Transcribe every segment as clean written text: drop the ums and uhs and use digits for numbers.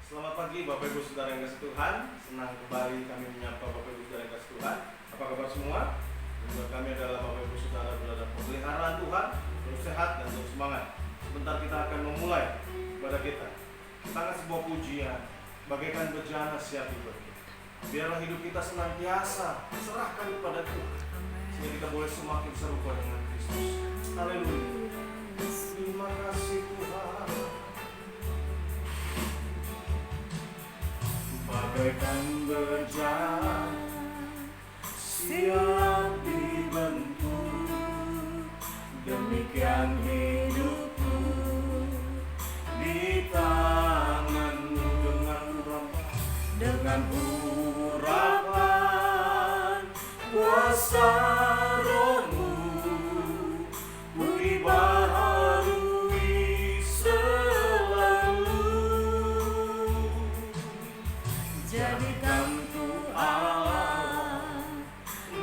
Selamat pagi Bapak Ibu Saudara yang kasih Tuhan. Senang kembali kami menyapa Bapak Ibu Saudara yang kasih Tuhan. Apa kabar semua? Tujuan kami adalah Bapak Ibu Saudara berada pemeliharaan Tuhan, terus sehat dan terus semangat. Sebentar kita akan memulai ibadah kita. Kita akan sebuah pujian, bagaikan bejana siap diberi. Biarlah hidup kita senantiasa serahkan kepada Tuhan, sehingga kita boleh semakin serupa dengan Kristus. Haleluya. Terima kasih Tuhan. Bagaikan bejana siap dibentuk, demikian hidupku di tanganmu dengan urapan kuasa Rohmu, ku dibaharui selalu. Jadikan ku Allah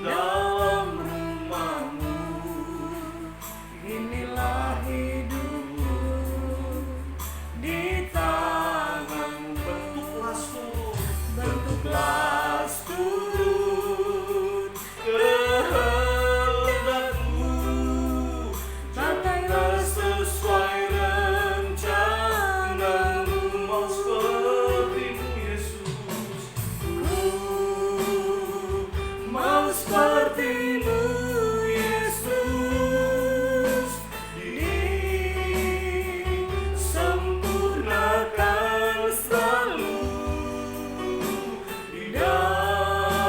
dalam rumahmu, inilah hidupku di tanganmu. Bentuklah turut kehendakmu, pakailah sesuai rencanamu. Mau sepertimu Yesus, mau sepertimu Yesus, disempurnakan selalu di dalam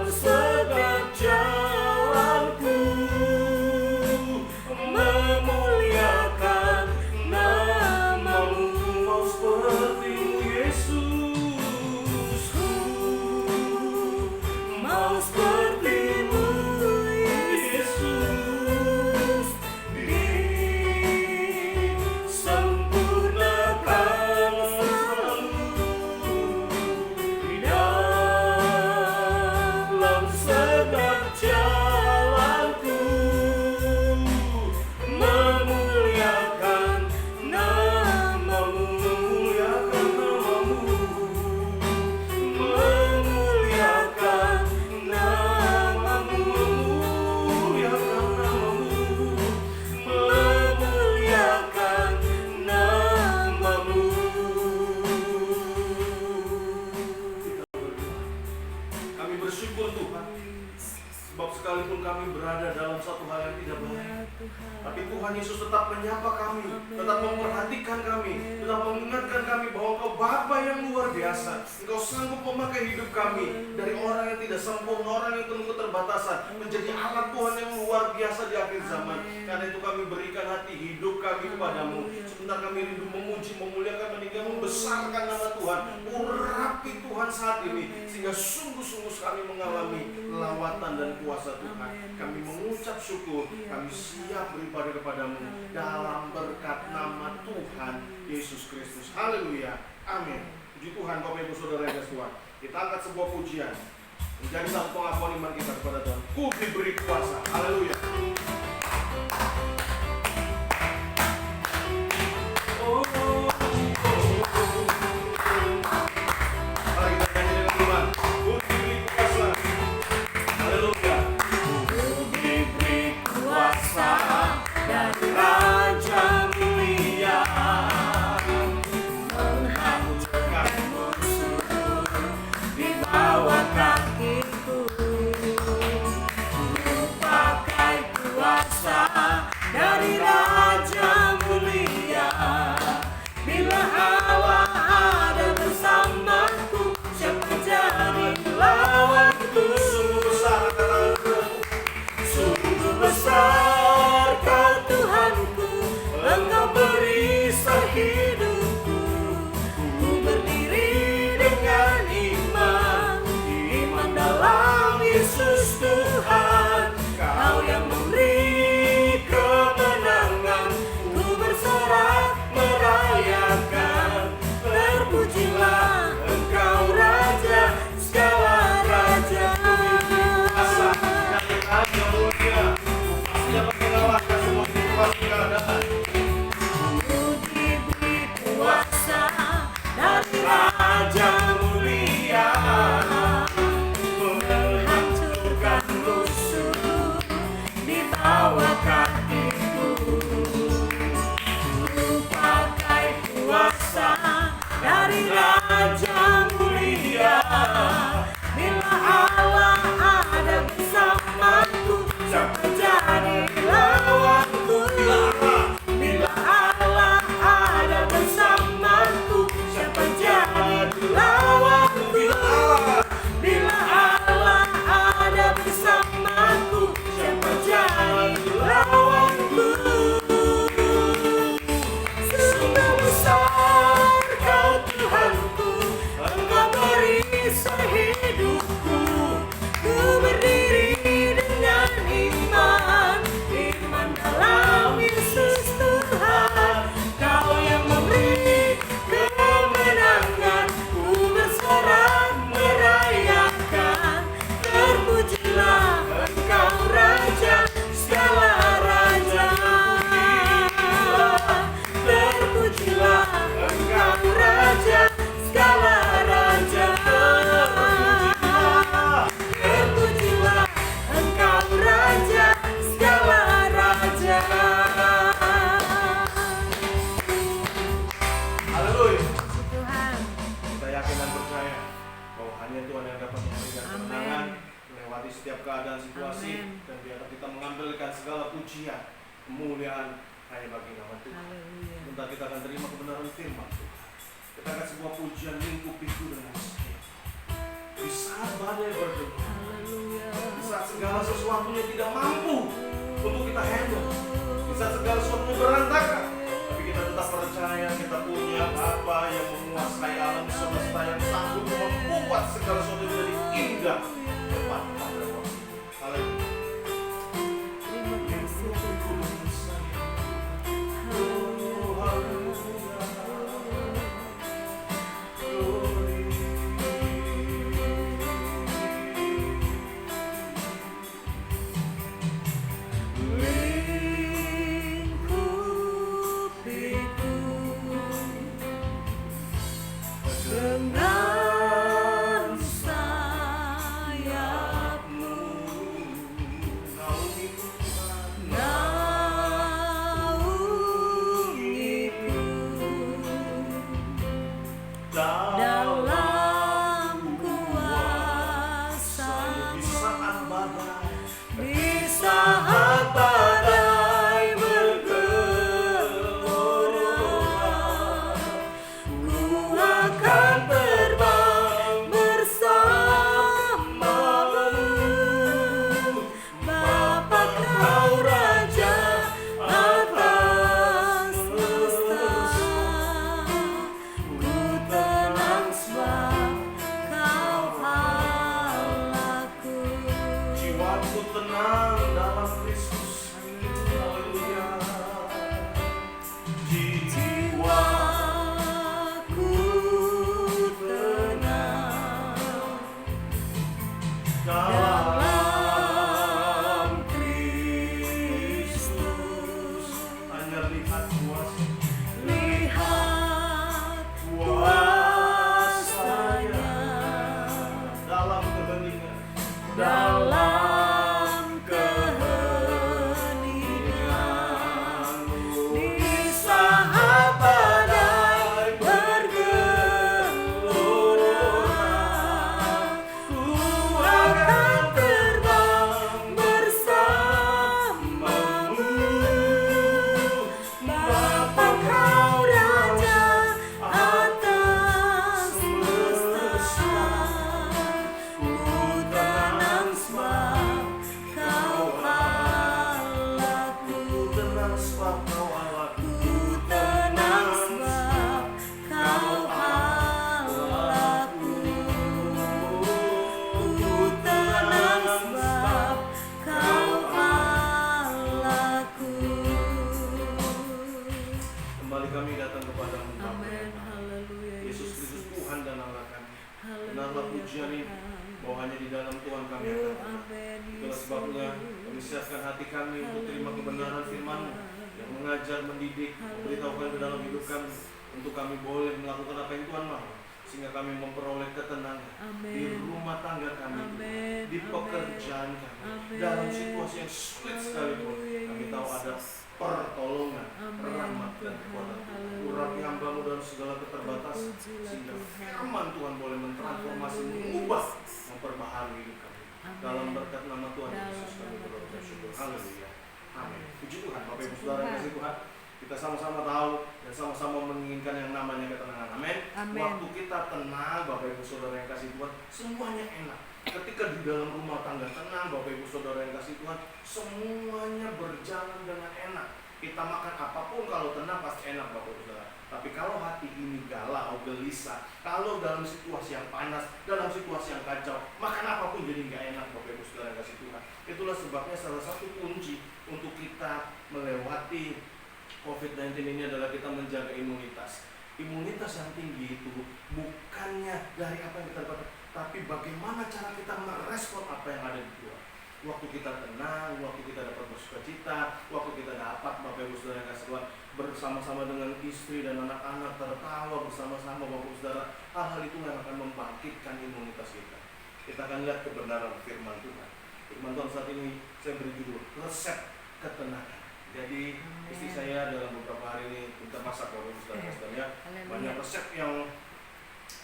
setiap jalanku, memuliakan namamu. Mau sepertimu Yesus, mau sepertimu Yesus, disempurnakan selalu di dalam setiap jalanku, memuliakan namamu, memuliakan namamu, memuliakan namamu, memuliakan namamu. Kami bersyukur Tuhan, sebab sekalipun kami berada dalam satu hal yang tidak baik, tapi Tuhan Yesus tetap menyapa kami, tetap memperhatikan kami, tetap mengingatkan kami bahwa Engkau Bapa yang luar biasa. Engkau sanggup memakai hidup kami dari orang yang tidak sempurna, orang yang penuh keterbatasan, menjadi alat Tuhan yang luar biasa di akhir zaman. Karena itu kami berikan hati hidup kami kepadamu. Sebentar kami rindu memuji, memuliakan, meninggikan, membesarkan nama Tuhan. Urapi Tuhan saat ini, sehingga sungguh-sungguh kami mengalami lawatan dan kuasa Tuhan. Kami mengucap syukur, kami siap beribadah kepadamu dalam berkat nama Tuhan Yesus Kristus. Haleluya, amin. Puji Tuhan Bapak Ibu Saudara yang kasih Tuhan. Kita angkat sebuah pujian menjadi satu pengakuan iman kita kepada Tuhan. Ku diberi kuasa. Haleluya. Oh, oh, oh, oh. Mari kita nyanyi dengan iman. Ku diberi kuasa. Haleluya. Ku diberi kuasa dari Raja Mulia, menghancurkan musuh di bawah kakiku. Ku pakai kuasa menampilkan segala pujian, kemuliaan hanya bagi nama Tuhan. Haleluya. Bentar kita akan terima kebenaran firman Tuhan. Kita akan sebuah pujian lingkupiku dengan saya. Di saat badai berdengung, Haleluya. di saat segala sesuatunya tidak mampu untuk kita handle, di saat segala sesuatunya berantakan, tapi kita tetap percaya kita punya Bapa yang menguasai alam semesta, yang sanggup membuat segala sesuatu menjadi indah tepat pada waktu. Haleluya. Terima kasih Tuhan. Dengan sayapmu naungiku dalam kuasa-Mu. Di saat badai bergelora, ku akan terbang bersama-Mu. Bapa Kau Raja atas semesta, ku tenang sebab Kau Allahku. Jiwaku tenang dalam Kristus. Haleluya. Jiwaku tenang dalam Kristus. Hanya lihat kuasa, Lihat kuasa-Nya dalam keheningan, dalam keheningan. Di saat badai bergelora, ku akan terbang bersama-Mu. Bapa Kau Raja atas semesta, ku tenang sebab Kau Allahku. tenang sebab Kau Allahku. Ku tenang sebab Kau Allahku. Ku tenang sebab Kau Allahku. Kembali kami datang kepadamu Bapa. Amin. Haleluya. Yesus Kristus Tuhan dan Allah kami. Benarlah Haleluya. pujian ini bahwa hanya di dalam Tuhan kami Oh, akan tenang. amin. Itulah sebabnya kami siapkan hati kami untuk terima kebenaran firman-Mu yang mengajar, mendidik, memberitahukan ke dalam hidup kami, untuk kami boleh melakukan apa yang Tuhan mau, sehingga kami memperoleh ketenangan di Amin. rumah tangga kami, Amin. di pekerjaan kami, Amin. dalam situasi yang sulit sekalipun. Kami tahu ada pertolongan, Amin. rahmat dan kekuatan Tuhan. Urapi hamba-Mu dalam segala keterbatasan, sehingga firman Tuhan boleh mentransformasi, mengubah, memperbaharui hidup kami. Dalam berkat nama Tuhan Yesus kami berdoa dan syukur. Haleluya. Amin. Puji Tuhan, Bapak Ibu Saudara yang kasih Tuhan. Kita sama-sama tahu dan sama-sama menginginkan yang namanya ketenangan. Amin. Amin. Waktu kita tenang, Bapak Ibu Saudara yang kasih Tuhan, semuanya enak. Ketika di dalam rumah tangga tenang, Bapak Ibu Saudara yang kasih Tuhan, semuanya berjalan dengan enak. Kita makan apapun kalau tenang pasti enak, Bapak Ibu Saudara. Tapi kalau hati ini galau, gelisah, kalau dalam situasi yang panas, dalam situasi yang kacau, makan apapun jadi nggak enak, Bapak Ibu Saudara yang kasih Tuhan. Itulah sebabnya salah satu kunci untuk kita melewati COVID-19 ini adalah kita menjaga imunitas. Imunitas yang tinggi itu bukannya dari apa yang kita dapat, tapi bagaimana cara kita merespon apa yang ada di luar. Waktu kita tenang, waktu kita dapat bersukacita, waktu kita dapat Bapak Ibu Saudara yang kasih Tuhan bersama-sama dengan istri dan anak-anak tertawa bersama-sama, Bapak Ibu Saudara, hal-hal itu yang akan membangkitkan imunitas kita. Kita akan lihat kebenaran firman Tuhan. Firman Tuhan saat ini saya beri judul resep ketenangan. Jadi istri saya dalam beberapa hari ini kita masak, Bapak Ibu Saudara ya. Banyak resep yang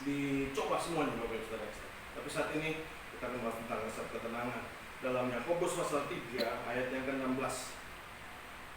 dicoba semuanya, Bapak Ibu Saudara. Tapi saat ini kita akan bahas tentang resep ketenangan. dalam Yakobus pasal 3 ayat yang ke-16.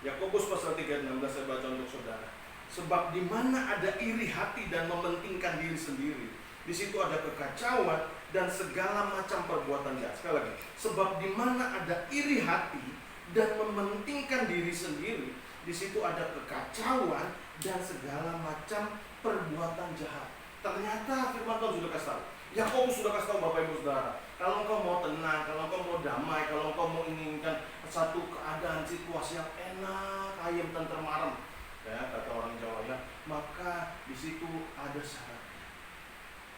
Yakobus pasal 3 ayat 16 saya baca untuk saudara. Sebab di mana ada iri hati dan mementingkan diri sendiri, di situ ada kekacauan dan segala macam perbuatan jahat. Sekali lagi, sebab di mana ada iri hati dan mementingkan diri sendiri, di situ ada kekacauan dan segala macam perbuatan jahat. Ternyata firman Tuhan sudah kasih tahu. Yakobus sudah kasih tahu Bapak Ibu Saudara, kalau engkau mau tenang, kalau engkau mau damai, kalau engkau mau inginkan satu keadaan situasi yang enak, ayem, tentrem, marem, ya kata orang Jawa ya, maka di situ ada syarat.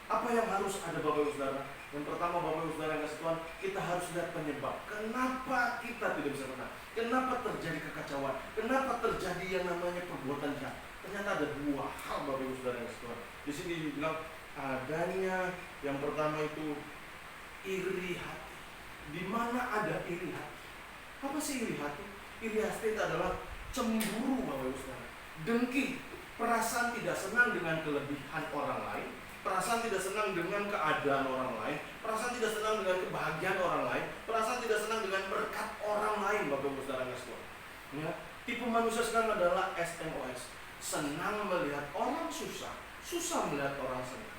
Apa yang harus ada Bapak Ibu Saudara? Yang pertama Bapak Ibu Saudara yang kasih Tuhan, kita harus lihat penyebab. Kenapa kita tidak bisa tenang? Kenapa terjadi kekacauan? Kenapa terjadi yang namanya perbuatan jahat? Ternyata ada dua hal Bapak Ibu Saudara yang kasih Tuhan. Di sini dibilang adanya yang pertama itu iri hati. Di mana ada iri hati? Apa sih iri hati? Iri hati itu adalah cemburu Bapak Ibu Saudara, dengki, perasaan tidak senang dengan kelebihan orang lain, perasaan tidak senang dengan keadaan orang lain, perasaan tidak senang dengan kebahagiaan orang lain, perasaan tidak senang dengan berkat orang lain Bapak Ibu Saudara yang kasih Tuhan. Ya, tipe manusia sekarang adalah SMOS, senang melihat orang susah, susah melihat orang senang.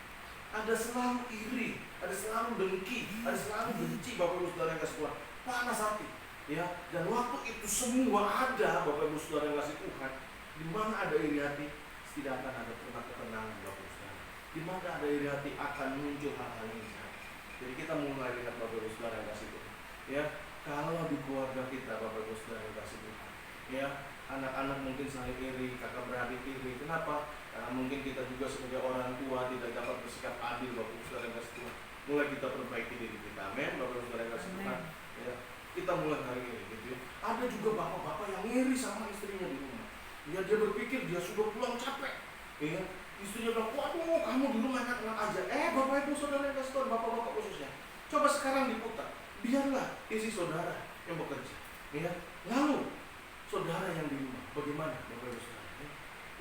Ada selalu iri, ada selalu dengki, ada selalu benci Bapak Ibu Saudara yang kasih Tuhan. Panas hati, ya. Dan waktu itu semua ada Bapak Ibu Saudara yang kasih Tuhan. Di mana ada iri hati, tidak akan ada pernah ketenangan Bapak Ibu Saudara. Di mana ada iri hati akan muncul hal-hal yang jahat. Jadi kita mulai lihat Bapak Ibu Saudara yang kasih Tuhan. Ya, kalau di keluarga kita Bapak Ibu Saudara yang kasih Tuhan, ya, anak-anak mungkin saling iri, kakak beradik iri. Kenapa? Karena mungkin kita juga sebagai orang tua tidak dapat bersikap adil Bapak Ibu Saudara yang kasih Tuhan. Mulai kita perbaiki diri kita. Amin Bapak Ibu Saudara yang kasih Tuhan. Ya, kita mulai hari ini gitu ya. Ada juga bapak-bapak yang iri sama istrinya di rumah. Ya, dia berpikir dia sudah pulang capek. Ya, istrinya bilang, waduh kamu di rumah enak-enak aja. Bapak Ibu Saudara yang kasih Tuhan, bapak-bapak khususnya, coba sekarang diputar. Biarlah isi saudara yang bekerja. Ya, lalu saudara yang di rumah, bagaimana Bapak Ibu Saudara? Ya?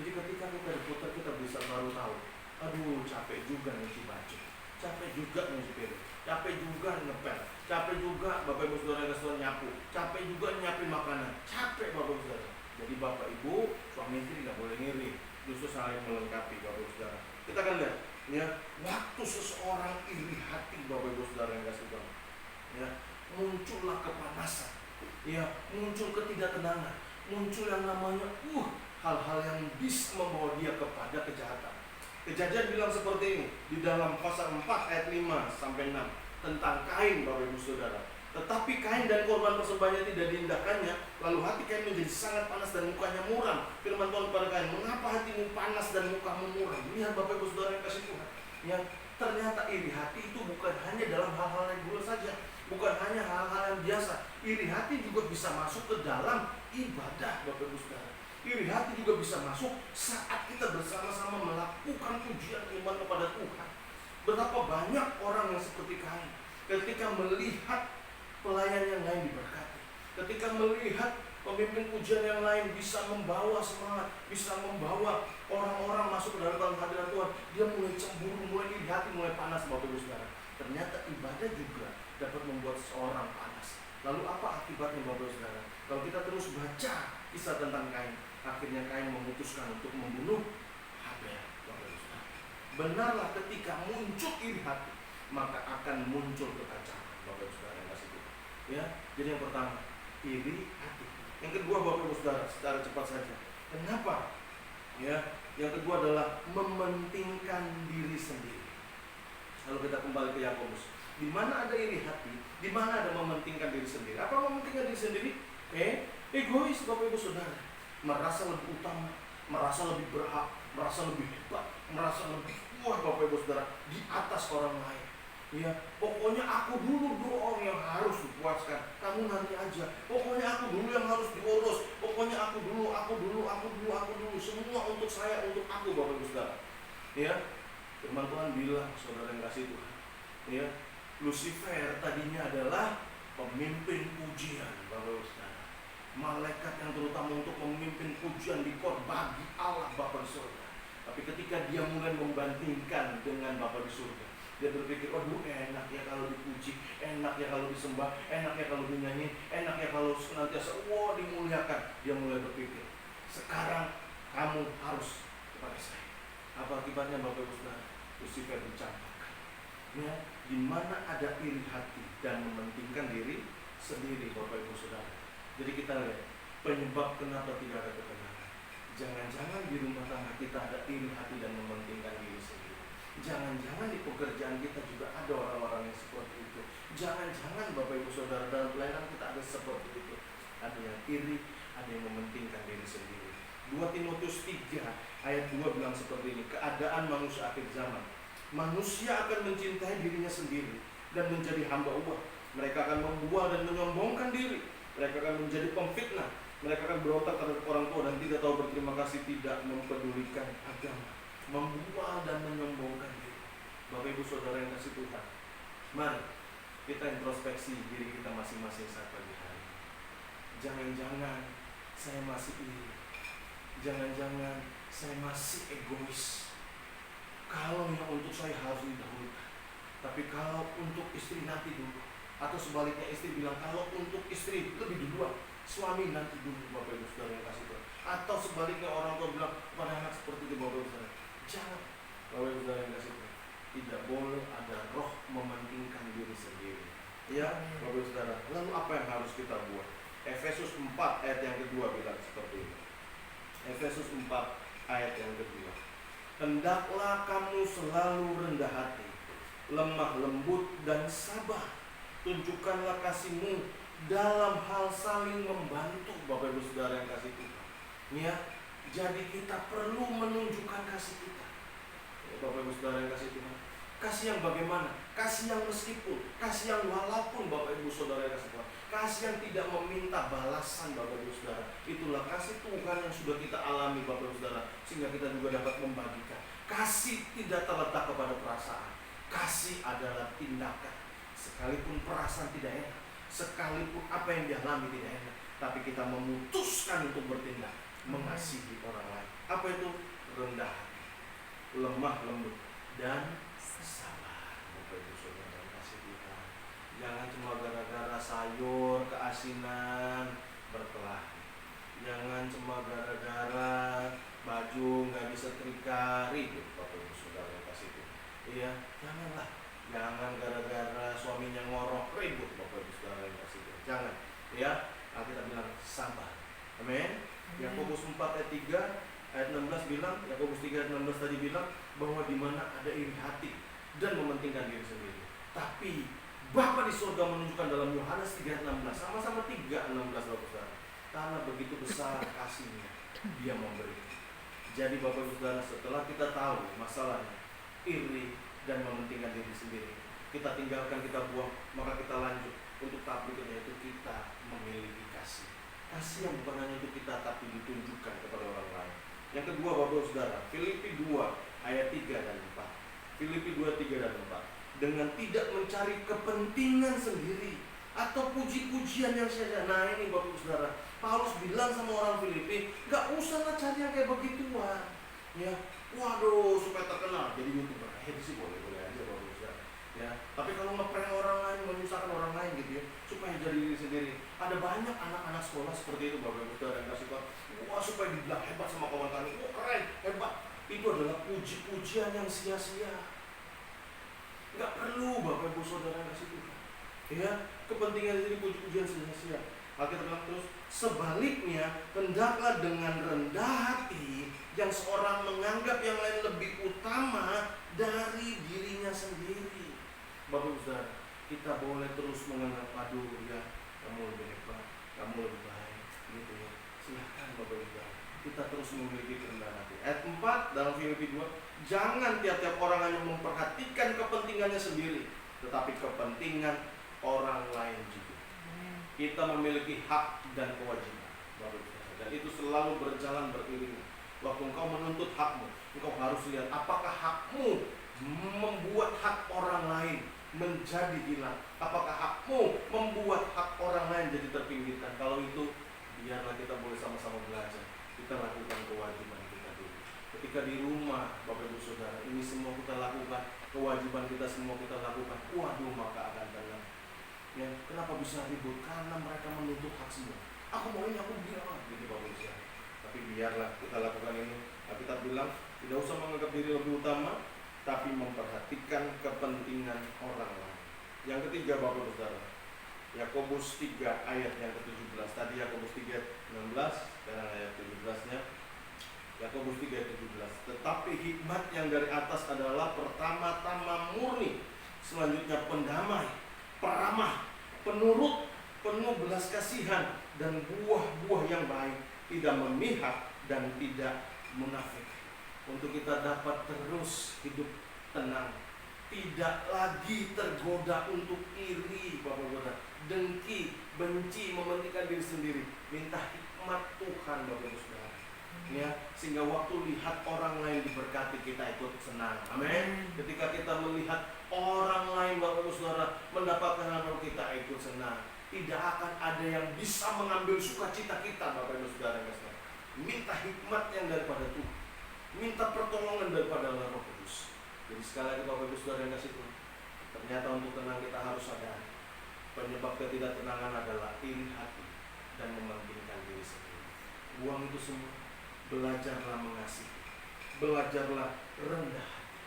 Jadi ketika kita diputar, kita bisa baru tahu, aduh capek juga nyuci baju, capek juga nyuci piring, capek juga ngepel, capek juga Bapak Ibu Saudara yang kasih nyapu, capek juga nyiapin makanan, capek Bapak Ibu Saudara. Jadi Bapak Ibu, suami istri tidak boleh ngiri, justru saling melengkapi Bapak Ibu Saudara. Kita akan lihat, ya, waktu seseorang iri hati Bapak Ibu Saudara yang kasih Tuhan, ya, muncullah kepanasan, ya, muncul ketidaktenangan, muncul yang namanya hal-hal yang bisa membawa dia kepada kejahatan. Kejadian bilang seperti ini di dalam pasal 4 ayat 5 sampai 6 tentang Kain Bapak Ibu Saudara. Tetapi Kain dan korban persembahannya tidak diindahkannya, lalu hati Kain menjadi sangat panas dan mukanya muram. Firman Tuhan kepada Kain, mengapa hatimu panas dan mukamu muram? Lihat Bapak Ibu Saudara yang kasih Tuhan, yang ternyata iri hati itu bukan hanya dalam hal-hal yang buruk saja, bukan hanya hal-hal yang biasa. Iri hati juga bisa masuk ke dalam ibadah Bapak Ibu Saudara. Iri hati juga bisa masuk saat kita bersama-sama melakukan pujian iman kepada Tuhan. Betapa banyak orang yang seperti Kain, ketika melihat pelayan yang lain diberkati, ketika melihat pemimpin pujian yang lain bisa membawa semangat, bisa membawa orang-orang masuk ke dalam hadirat Tuhan, dia mulai cemburu, mulai iri hati, mulai panas Bapak Ibu Saudara. Ternyata ibadah juga dapat membuat seorang panas. Lalu apa akibatnya Bapak Ibu Saudara? Kalau kita terus baca kisah tentang Kain, akhirnya Kain memutuskan untuk membunuh Habel Bapak Ibu Saudara. Benarlah ketika muncul iri hati, maka akan muncul kekacauan Bapak Ibu Saudara yang kasih Tuhan. Ya, jadi yang pertama iri hati. Yang kedua Bapak Ibu Saudara, secara cepat saja. Kenapa? Ya, yang kedua adalah mementingkan diri sendiri. Lalu kita kembali ke Yakobus. Di mana ada iri hati, di mana ada mementingkan diri sendiri. Apa mementingkan diri sendiri? Egois Bapak Ibu Saudara. Merasa lebih utama, merasa lebih berhak, merasa lebih hebat, merasa lebih kuat Bapak Ibu Saudara di atas orang lain. Ya, pokoknya aku dulu orang yang harus dipuaskan. Kamu nanti aja. Pokoknya aku dulu yang harus diurus. Pokoknya aku dulu. Semua untuk saya, untuk aku Bapak Ibu Saudara. Ya, firman Tuhan bilang, saudara yang kasih Tuhan. Ya, Lucifer tadinya adalah pemimpin pujian Bapak Ibu Saudara. Malaikat yang terutama untuk memimpin pujian di kor bagi Allah Bapa di surga. Tapi ketika dia mulai membandingkan dengan Bapa di surga, Dia berpikir, waduh enak ya kalau dipuji, enak ya kalau disembah, enak ya kalau dinyanyi, enak ya kalau senantiasa dimuliakan. Dia mulai berpikir, sekarang kamu harus kepada saya. Apa akibatnya Bapak Ibu Saudara? Lucifer dicampakkan. Ya, di mana ada iri hati dan mementingkan diri sendiri Bapak Ibu Saudara. Jadi kita lihat penyebab kenapa tidak ada kebenaran. Jangan-jangan di rumah tangga kita ada iri hati dan mementingkan diri sendiri. Jangan-jangan di pekerjaan kita juga ada orang-orang yang seperti itu. Jangan-jangan Bapak Ibu Saudara dalam pelayanan kita ada seperti itu. Ada yang iri, ada yang mementingkan diri sendiri. 2 Timotius 3 ayat 2 bilang seperti ini, keadaan manusia akhir zaman. Manusia akan mencintai dirinya sendiri dan menjadi hamba uang. Mereka akan membual dan menyombongkan diri. Mereka akan menjadi pemfitnah. Mereka akan berontak terhadap orang tua dan tidak tahu berterima kasih, tidak mempedulikan agama. Membual dan menyombongkan diri. Bapak Ibu Saudara yang kasih Tuhan, mari kita introspeksi diri kita masing-masing saat pagi hari. Jangan-jangan saya masih iri. Jangan-jangan saya masih egois. Kalau yang untuk saya harus didahulukan, tapi kalau untuk istri nanti dulu. Atau sebaliknya istri bilang kalau untuk istri lebih duluan, suami nanti dulu Bapak Ibu Saudara yang kasih Tuhan. Atau sebaliknya orang tua bilang pada anak seperti itu Bapak Ibu Saudara. Jangan Bapak Ibu Saudara yang kasih Tuhan. Tidak boleh ada roh mementingkan diri sendiri. Ya Bapak Ibu Saudara. Lalu apa yang harus kita buat? Efesus 4 ayat yang kedua bilang seperti ini. Efesus 4 ayat yang kedua. Hendaklah kamu selalu rendah hati, lemah lembut dan sabar. Tunjukkanlah kasihmu dalam hal saling membantu Bapak Ibu Saudara yang kasih Tuhan. Ya, jadi kita perlu menunjukkan kasih kita. Ya, Bapak Ibu Saudara yang kasih Tuhan. Kasih yang bagaimana? Kasih yang meskipun, kasih yang walaupun Bapak Ibu Saudara yang kasih Tuhan. Kasih yang tidak meminta balasan Bapak Ibu Saudara. Itulah kasih Tuhan yang sudah kita alami Bapak Ibu Saudara, sehingga kita juga dapat membagikan. Kasih tidak terletak kepada perasaan. Kasih adalah tindakan. Sekalipun perasaan tidak enak, sekalipun apa yang dialami tidak enak, tapi kita memutuskan untuk bertindak, mengasihi orang lain. Apa itu? Rendah hati, lemah lembut, dan sabar. Bapak Ibu Saudara yang kasih Tuhan. Jangan cuma gara-gara sayur keasinan berkelahi. Jangan cuma gara-gara baju nggak bisa trika ribut Bapak Ibu Saudara yang kasih Tuhan. Iya, janganlah. Jangan gara-gara suaminya ngorok ribut Bapak Ibu Saudara yang kasih Tuhan. Jangan. Ya, Alkitab bilang sabar. Amin. Yakobus 4 ayat 3 ayat 16 bilang, Yakobus 3 ayat 16 tadi bilang bahwa di mana ada iri hati dan mementingkan diri sendiri. Tapi Bapa di surga menunjukkan dalam Yohanes 3 ayat 16, sama-sama 3 ayat 16 Bapak Saudara. Karena begitu besar kasihnya, Dia memberi. Jadi Bapak Ibu Saudara, setelah kita tahu masalahnya iri dan mementingkan diri sendiri, kita tinggalkan, kita buang, maka kita lanjut untuk tahap berikutnya, yaitu kita memiliki kasih. Kasih yang bukan hanya untuk kita, tapi ditunjukkan kepada orang lain. Yang kedua Bapak Ibu Saudara, Filipi 2 ayat 3 dan 4. Filipi 2, 3 dan 4. Dengan tidak mencari kepentingan sendiri atau puji-pujian yang sia-sia. Nah ini Bapak Ibu Saudara, Paulus bilang sama orang Filipi, gak usahlah cari yang kayak begituan. Ya, waduh, supaya terkenal jadi YouTuber. Sih boleh aja Bapak Ibu Saudara. Ya, tapi kalau ngeprank orang lain, menyusahkan orang lain gitu ya, supaya jadi diri sendiri. Ada banyak anak-anak sekolah seperti itu Bapak Ibu Saudara yang kasih tahu, wah supaya dibilang hebat sama kawan-kawan, wah keren, hebat. Itu adalah puji-pujian yang sia-sia. Nggak perlu Bapak Ibu Saudara yang kasih Tuhan. Ya, kepentingan jadi puji-pujian sia-sia. Alkitab bilang terus, sebaliknya hendaklah dengan rendah hati yang seorang menganggap yang lain lebih utama dari dirinya sendiri. Bapak Ibu Saudara, kita boleh terus menganggap, aduh ya, kamu lebih hebat, kamu lebih baik, gitu ya. Silakan Bapak Ibu Saudara, kita terus memiliki kerendahan hati. Ayat 4 dalam Filipi 2, jangan tiap-tiap orang hanya memperhatikan kepentingannya sendiri, tetapi kepentingan orang lain juga. Kita memiliki hak dan kewajiban, Bapak Ibu Saudara, dan itu selalu berjalan beriringan. Waktu engkau menuntut hakmu, engkau harus lihat apakah hakmu membuat hak orang lain menjadi hilang. Apakah hakmu membuat hak orang lain jadi terpinggirkan. Kalau itu, biarlah kita boleh sama-sama belajar. Kita lakukan kewajiban kita dulu. Ketika di rumah, Bapak Ibu Saudara, ini semua kita lakukan, kewajiban kita semua kita lakukan, waduh maka akan tenang. Ya, kenapa bisa ribut? Karena mereka menuntut hak semua. Aku mau ini, aku bilang, gitu Bapak Ibu. Tapi biarlah kita lakukan ini. Alkitab bilang tidak usah menganggap diri lebih utama, tapi memperhatikan kepentingan orang lain. Yang ketiga Bapak Ibu Saudara, Yakobus 3 ayat yang ke-17. Tadi Yakobus 3:16, sekarang ayat 17-nya. Yakobus 3:17. Tetapi hikmat yang dari atas adalah pertama-tama murni, selanjutnya pendamai, peramah, penurut, penuh belas kasihan, dan buah-buah yang baik, tidak memihak dan tidak munafik. Untuk kita dapat terus hidup tenang, tidak lagi tergoda untuk iri, Bapak-Bapak, dengki, benci, mementingkan diri sendiri. Minta hikmat Tuhan, Bapak-Bapak Saudara. Ya, sehingga waktu lihat orang lain diberkati, kita ikut senang. Amin. Ketika kita melihat orang lain, Bapak-Bapak Saudara, mendapatkan hal kita ikut senang. Tidak akan ada yang bisa mengambil sukacita kita, Bapak-Bapak Saudara. Minta hikmat yang daripada Tuhan, minta pertolongan daripada Allah Roh Kudus. Jadi sekali lagi Bapak-Bapak Saudara yang kasih Tuhan, ternyata untuk tenang kita harus sadar penyebab ketidaktenangan adalah iri hati dan mementingkan diri sendiri. Buang itu semua. Belajarlah mengasihi, belajarlah rendah hati,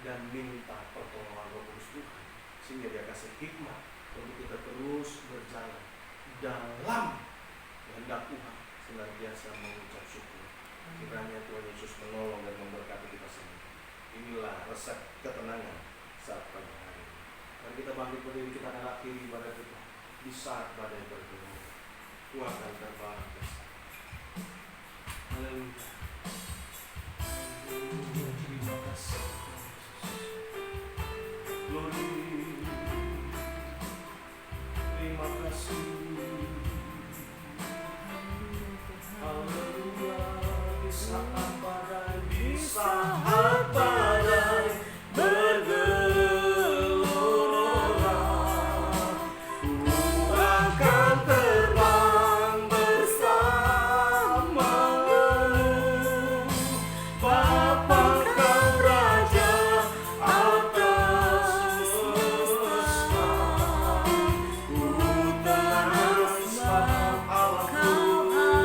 dan minta pertolongan Roh Kudus Tuhan, sehingga Dia kasih hikmat untuk kita terus berjalan dalam kehendak Tuhan, senantiasa mengucap syukur. Kiranya Tuhan Yesus menolong dan memberkati kita semua. Inilah resep ketenangan saat pagi hari ini. Dan kita bangkit berdiri, kita akan akhiri ibadah kita di saat badai bergerak. Tuhan akan terbang ke sana. Haleluya. Terima kasih. Glory. Terima kasih. Haleluya. Di saat badai, di saat badai bergelora, ku akan terbang bersama-Mu. Bapa Kau Raja atas semesta, ku tenang sebab Allahku.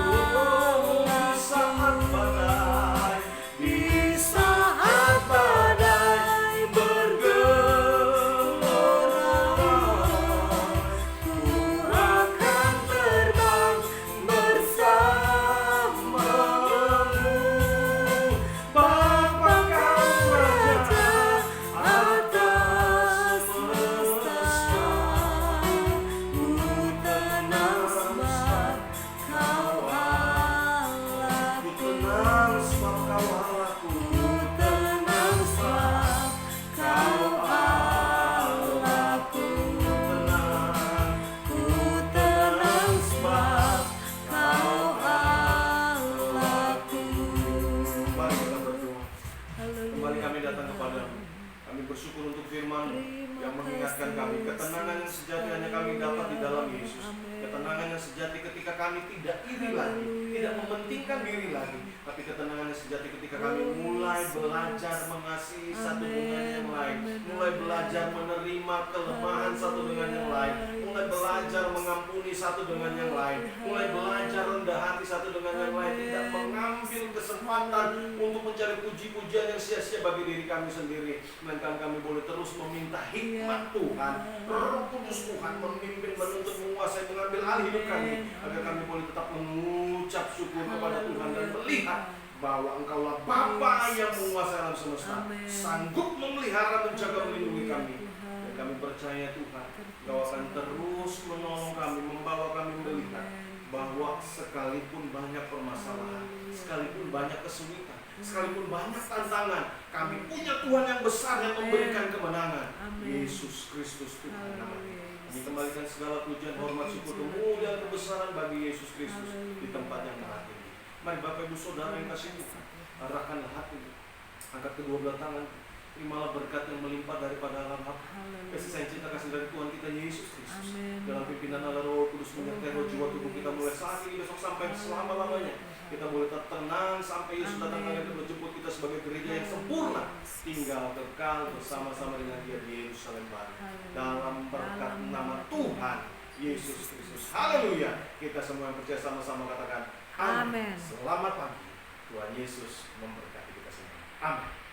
Di saat badai bergelora, ku akan terbang bersama-Mu. Bapa Kau Raja atas semesta, ku tenang sebab Kau Allahku. Ku tenang sebab Kau Allahku. Ku tenang sebab Kau Allahku. Ku tenang sebab Kau Allahku. Mari kita berdoa. Kembali kami datang kepadamu. Kami bersyukur untuk firman yang mengingatkan kami ketenangan yang sejati hanya kami dapat di dalam Yesus. Ketenangan yang sejati ketika kami tidak iri lagi, tidak mementingkan diri lagi, tapi ketenangan yang sejati ketika kami mulai belajar mengasihi satu dengan yang lain, mulai belajar menerima kelemahan satu dengan yang lain, mulai belajar mengampuni satu dengan yang lain, mulai belajar rendah hati satu dengan yang lain, tidak mengambil kesempatan untuk mencari puji-pujian yang sia-sia bagi diri kami sendiri, melainkan kami boleh terus meminta hikmat Tuhan, Roh Kudus Tuhan memimpin, menuntun, menguasai, mengambil alih hidup kami, agar kami boleh tetap mengucap syukur kepada Tuhan dan melihat bahwa Engkaulah Bapa yang menguasai alam semesta, sanggup memelihara, menjaga, melindungi kami. Dan kami percaya Tuhan, Engkau akan terus menolong kami, membawa kami melihat bahwa sekalipun banyak permasalahan, sekalipun banyak kesulitan, sekalipun banyak tantangan, kami punya Tuhan yang besar yang memberikan kemenangan. Yesus Kristus Tuhan namanya. Kami kembalikan segala pujian, hormat, syukur, kemuliaan, kebesaran bagi Yesus Kristus di tempat yang terakhir ini. Mari Bapak Ibu Saudara yang kasih Tuhan, arahkanlah hati, angkat kedua belah tangan, terimalah berkat yang melimpah daripada alam hati. Kasih sayang cinta kasih dari Tuhan kita Yesus Kristus, dalam pimpinan Allah Roh Kudus menyertai roh jiwa tubuh kita mulai saat ini besok sampai selama-lamanya. Kita boleh tetap tenang sampai Yesus datang Amin. lagi untuk menjemput kita sebagai gereja yang sempurna, tinggal kekal bersama-sama dengan Dia di Yerusalem baru. Dalam berkat nama Tuhan Yesus Kristus. Haleluya. Kita semua yang percaya sama-sama katakan Amin. Selamat pagi. Tuhan Yesus memberkati kita semua. Amin.